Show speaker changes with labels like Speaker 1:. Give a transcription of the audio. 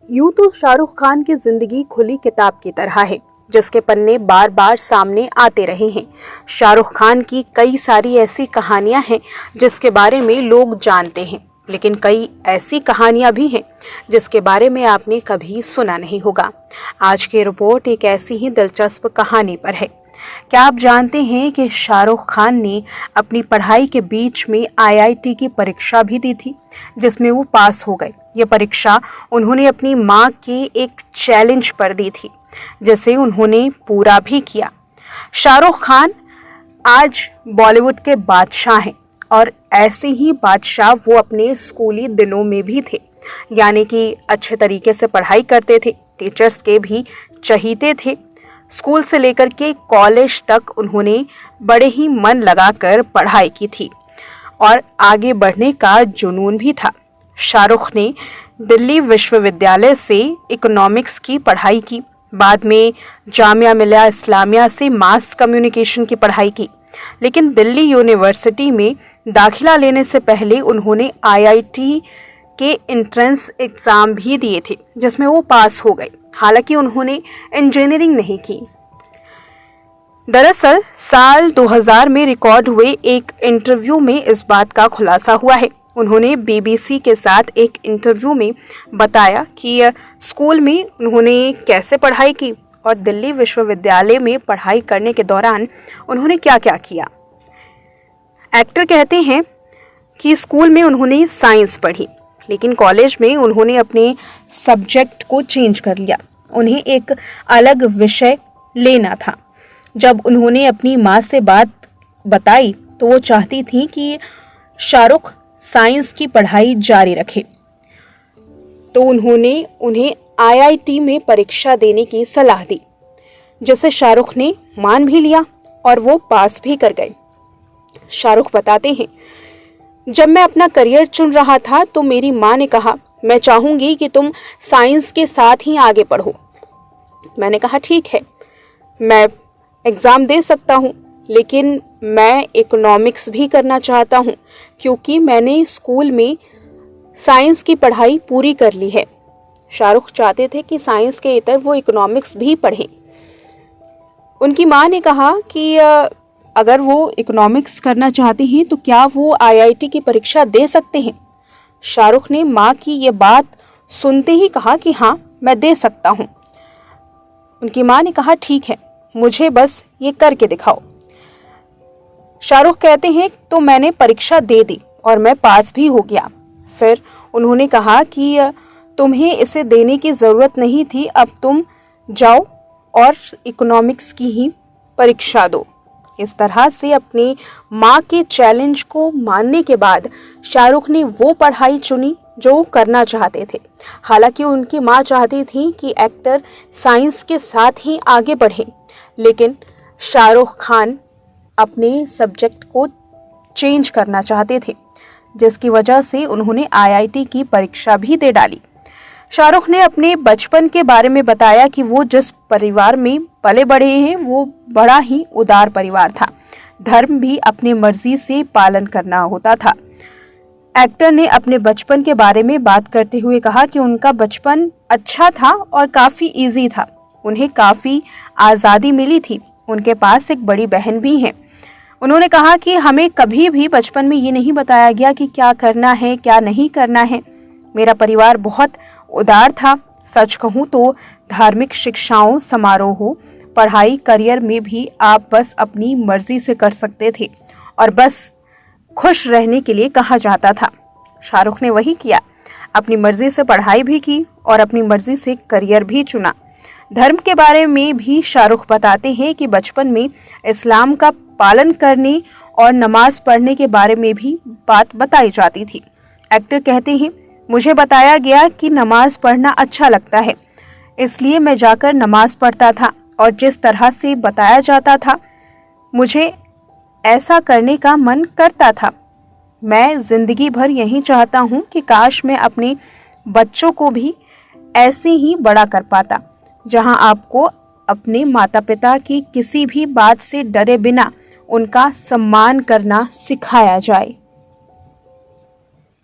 Speaker 1: यूं तो शाहरुख खान की जिंदगी खुली किताब की तरह है, जिसके पन्ने बार बार सामने आते रहे हैं। शाहरुख खान की कई सारी ऐसी कहानियां हैं जिसके बारे में लोग जानते हैं, लेकिन कई ऐसी कहानियां भी हैं जिसके बारे में आपने कभी सुना नहीं होगा। आज की रिपोर्ट एक ऐसी ही दिलचस्प कहानी पर है। क्या आप जानते हैं कि शाहरुख खान ने अपनी पढ़ाई के बीच में आईआईटी की परीक्षा भी दी थी, जिसमें वो पास हो गए। ये परीक्षा उन्होंने अपनी मां के एक चैलेंज पर दी थी, जिसे उन्होंने पूरा भी किया। शाहरुख खान आज बॉलीवुड के बादशाह हैं और ऐसे ही बादशाह वो अपने स्कूली दिनों में भी थे, यानी कि अच्छे तरीके से पढ़ाई करते थे, टीचर्स के भी चहीते थे। स्कूल से लेकर के कॉलेज तक उन्होंने बड़े ही मन लगाकर पढ़ाई की थी और आगे बढ़ने का जुनून भी था। शाहरुख ने दिल्ली विश्वविद्यालय से इकोनॉमिक्स की पढ़ाई की, बाद में जामिया मिलिया इस्लामिया से मास कम्युनिकेशन की पढ़ाई की, लेकिन दिल्ली यूनिवर्सिटी में दाखिला लेने से पहले उन्होंने आईआईटी के एंट्रेंस एग्ज़ाम भी दिए थे, जिसमें वो पास हो गए। हालांकि उन्होंने इंजीनियरिंग नहीं की। दरअसल साल 2000 में रिकॉर्ड हुए एक इंटरव्यू में इस बात का खुलासा हुआ है। उन्होंने बीबीसी के साथ एक इंटरव्यू में बताया कि स्कूल में उन्होंने कैसे पढ़ाई की और दिल्ली विश्वविद्यालय में पढ़ाई करने के दौरान उन्होंने क्या क्या किया। एक्टर कहते हैं कि स्कूल में उन्होंने साइंस पढ़ी, लेकिन कॉलेज में उन्होंने अपने सब्जेक्ट को चेंज कर लिया। उन्हें एक अलग विषय लेना था। जब उन्होंने अपनी माँ से बात बताई तो वो चाहती थी कि शाहरुख साइंस की पढ़ाई जारी रखे, तो उन्होंने उन्हें आईआईटी में परीक्षा देने की सलाह दी, जिसे शाहरुख ने मान भी लिया और वो पास भी कर गए। शाहरुख बताते हैं, जब मैं अपना करियर चुन रहा था तो मेरी माँ ने कहा, मैं चाहूंगी कि तुम साइंस के साथ ही आगे पढ़ो। मैंने कहा ठीक है, मैं एग्ज़ाम दे सकता हूँ, लेकिन मैं इकोनॉमिक्स भी करना चाहता हूँ क्योंकि मैंने स्कूल में साइंस की पढ़ाई पूरी कर ली है। शाहरुख चाहते थे कि साइंस के इतर वो इकोनॉमिक्स भी पढ़ें। उनकी माँ ने कहा कि अगर वो इकोनॉमिक्स करना चाहते हैं तो क्या वो आईआईटी की परीक्षा दे सकते हैं। शाहरुख ने माँ की ये बात सुनते ही कहा कि हाँ, मैं दे सकता हूँ। उनकी माँ ने कहा ठीक है, मुझे बस ये करके दिखाओ। शाहरुख कहते हैं तो मैंने परीक्षा दे दी और मैं पास भी हो गया। फिर उन्होंने कहा कि तुम्हें इसे देने की ज़रूरत नहीं थी, अब तुम जाओ और इकोनॉमिक्स की ही परीक्षा दो। इस तरह से अपनी माँ के चैलेंज को मानने के बाद शाहरुख ने वो पढ़ाई चुनी जो करना चाहते थे। हालांकि उनकी माँ चाहती थी कि एक्टर साइंस के साथ ही आगे बढ़े, लेकिन शाहरुख खान अपने सब्जेक्ट को चेंज करना चाहते थे, जिसकी वजह से उन्होंने आईआईटी की परीक्षा भी दे डाली। शाहरुख ने अपने बचपन के बारे में बताया कि वो जिस परिवार में पले बढ़े हैं वो बड़ा ही उदार परिवार था। धर्म भी अपनी मर्जी से पालन करना होता था। एक्टर ने अपने बचपन के बारे में बात करते हुए कहा कि उनका बचपन अच्छा था और काफ़ी इजी था। उन्हें काफ़ी आज़ादी मिली थी। उनके पास एक बड़ी बहन भी है। उन्होंने कहा कि हमें कभी भी बचपन में ये नहीं बताया गया कि क्या करना है, क्या नहीं करना है। मेरा परिवार बहुत उदार था। सच कहूँ तो धार्मिक शिक्षाओं, समारोहों, पढ़ाई, करियर में भी आप बस अपनी मर्जी से कर सकते थे और बस खुश रहने के लिए कहा जाता था। शाहरुख ने वही किया, अपनी मर्जी से पढ़ाई भी की और अपनी मर्जी से करियर भी चुना। धर्म के बारे में भी शाहरुख बताते हैं कि बचपन में इस्लाम का पालन करने और नमाज पढ़ने के बारे में भी बात बताई जाती थी। एक्टर कहते हैं, मुझे बताया गया कि नमाज पढ़ना अच्छा लगता है, इसलिए मैं जाकर नमाज पढ़ता था और जिस तरह से बताया जाता था मुझे ऐसा करने का मन करता था। मैं जिंदगी भर यही चाहता हूँ कि काश मैं अपने बच्चों को भी ऐसे ही बड़ा कर पाता, जहाँ आपको अपने माता पिता की किसी भी बात से डरे बिना उनका सम्मान करना सिखाया जाए।